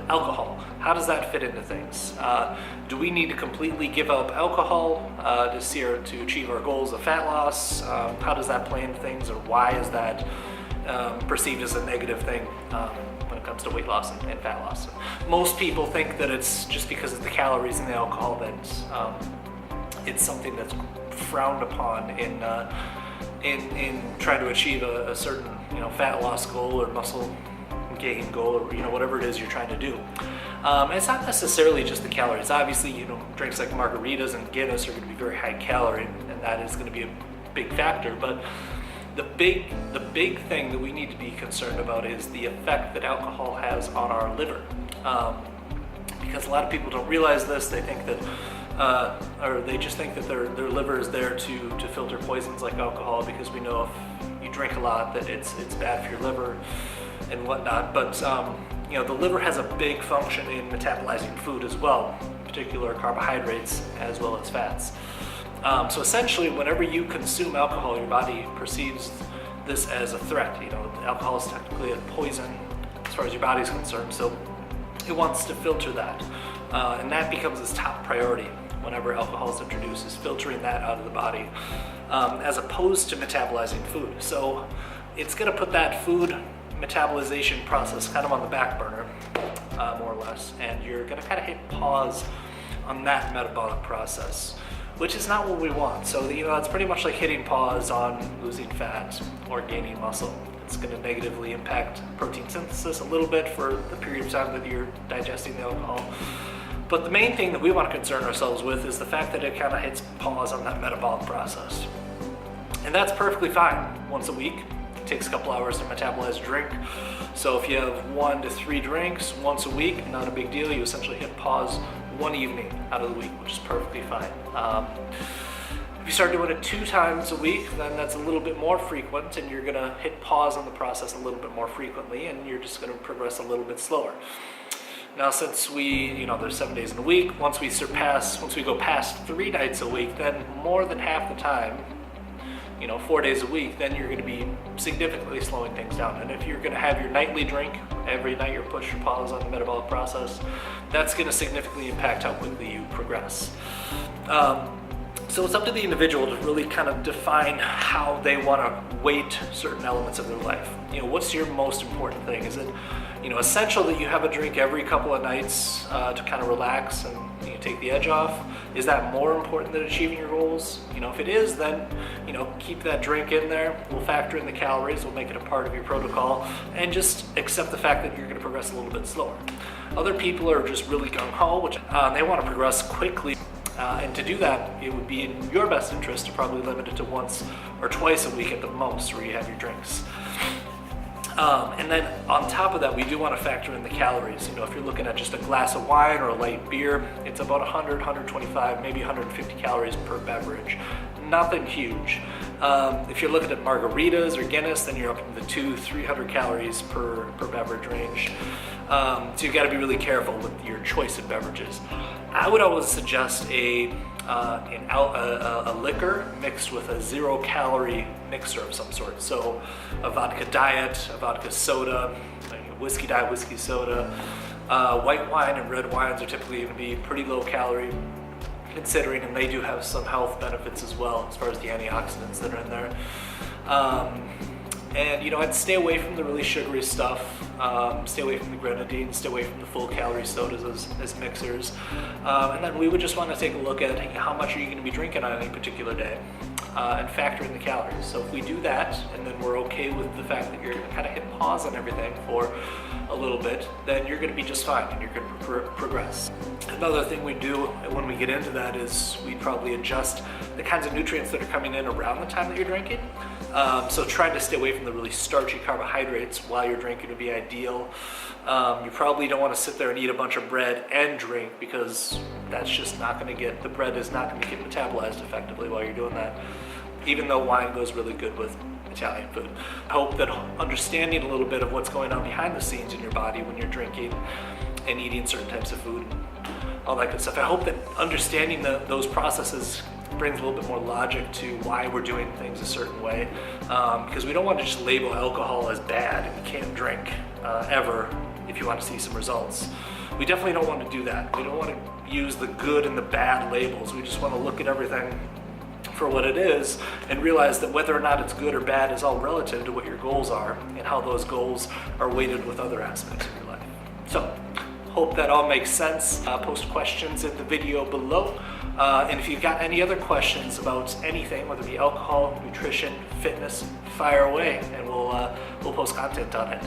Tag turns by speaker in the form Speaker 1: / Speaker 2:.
Speaker 1: alcohol. How does that fit into things? Do we need to completely give up alcohol to achieve our goals of fat loss? How does that play into things, or why is that perceived as a negative thing when it comes to weight loss and fat loss? Most people think that it's just because of the calories in the alcohol that it's something that's frowned upon in trying to achieve a certain fat loss goal or muscle gain goal, or whatever it is you're trying to do. And it's not necessarily just the calories. Obviously, drinks like margaritas and Guinness are going to be very high calorie, and that is going to be a big factor. But the big thing that we need to be concerned about is the effect that alcohol has on our liver. Because a lot of people don't realize this. They think that, or they just think that their liver is there to filter poisons like alcohol, because we know if you drink a lot that it's bad for your liver and whatnot. But the liver has a big function in metabolizing food as well, in particular carbohydrates as well as fats. So essentially, whenever you consume alcohol, your body perceives this as a threat. Alcohol is technically a poison as far as your body is concerned, so it wants to filter that. And that becomes its top priority whenever alcohol is introduced, is filtering that out of the body, as opposed to metabolizing food. So it's going to put that food metabolization process kind of on the back burner, more or less, and you're going to kind of hit pause on that metabolic process, which is not what we want. So it's pretty much like hitting pause on losing fat or gaining muscle. It's going to negatively impact protein synthesis a little bit for the period of time that you're digesting the alcohol. But the main thing that we want to concern ourselves with is the fact that it kind of hits pause on that metabolic process. And that's perfectly fine once a week. It takes a couple hours to metabolize a drink. So if you have 1 to 3 drinks once a week, not a big deal. You essentially hit pause one evening out of the week, which is perfectly fine. If you start doing it 2 times a week, then that's a little bit more frequent, and you're going to hit pause on the process a little bit more frequently, and you're just going to progress a little bit slower. Now, since there's 7 days in a week, once we go past 3 nights a week, then more than half the time, 4 days a week, then you're going to be significantly slowing things down. And if you're going to have your nightly drink every night, you're pushing pause on the metabolic process, that's going to significantly impact how quickly you progress. So it's up to the individual to really kind of define how they want to weight certain elements of their life. What's your most important thing? Is it essential that you have a drink every couple of nights to kind of relax and take the edge off? Is that more important than achieving your goals? If it is, then keep that drink in there. We'll factor in the calories, we'll make it a part of your protocol, and just accept the fact that you're going to progress a little bit slower. Other people are just really gung-ho, which they want to progress quickly. And to do that, it would be in your best interest to probably limit it to once or twice a week at the most where you have your drinks. And then on top of that, we do want to factor in the calories. If you're looking at just a glass of wine or a light beer, it's about 100, 125, maybe 150 calories per beverage. Nothing huge. If you're looking at margaritas or Guinness, then you're up in the 200-300 calories per beverage range. So you've got to be really careful with your choice of beverages. I would always suggest a liquor mixed with a 0-calorie mixer of some sort. So a vodka diet, a vodka soda, whiskey diet, whiskey soda. White wine and red wines are typically going to be pretty low calorie, considering, and they do have some health benefits as well as far as the antioxidants that are in there. And I'd stay away from the really sugary stuff, stay away from the grenadine, stay away from the full calorie sodas as mixers. And then we would just want to take a look at how much are you going to be drinking on any particular day, and factor in the calories. So if we do that, and then we're okay with the fact that you're going to kind of hit pause on everything for a little bit, then you're going to be just fine and you're going to progress. Another thing we do when we get into that is we'd probably adjust the kinds of nutrients that are coming in around the time that you're drinking. So trying to stay away from the really starchy carbohydrates while you're drinking would be ideal. You probably don't want to sit there and eat a bunch of bread and drink, because that's just not going to get, the bread is not going to get metabolized effectively while you're doing that, even though wine goes really good with Italian food. I hope that understanding a little bit of what's going on behind the scenes in your body when you're drinking and eating certain types of food, all that good stuff, I hope that understanding those processes brings a little bit more logic to why we're doing things a certain way, because we don't want to just label alcohol as bad and you can't drink ever if if you want to see some results. We definitely don't want to do that. We don't want to use the good and the bad labels. We just want to look at everything for what it is and realize that whether or not it's good or bad is all relative to what your goals are and how those goals are weighted with other aspects of your life. So, hope that all makes sense. Post questions in the video below. And if you've got any other questions about anything, whether it be alcohol, nutrition, fitness, fire away, and we'll post content on it.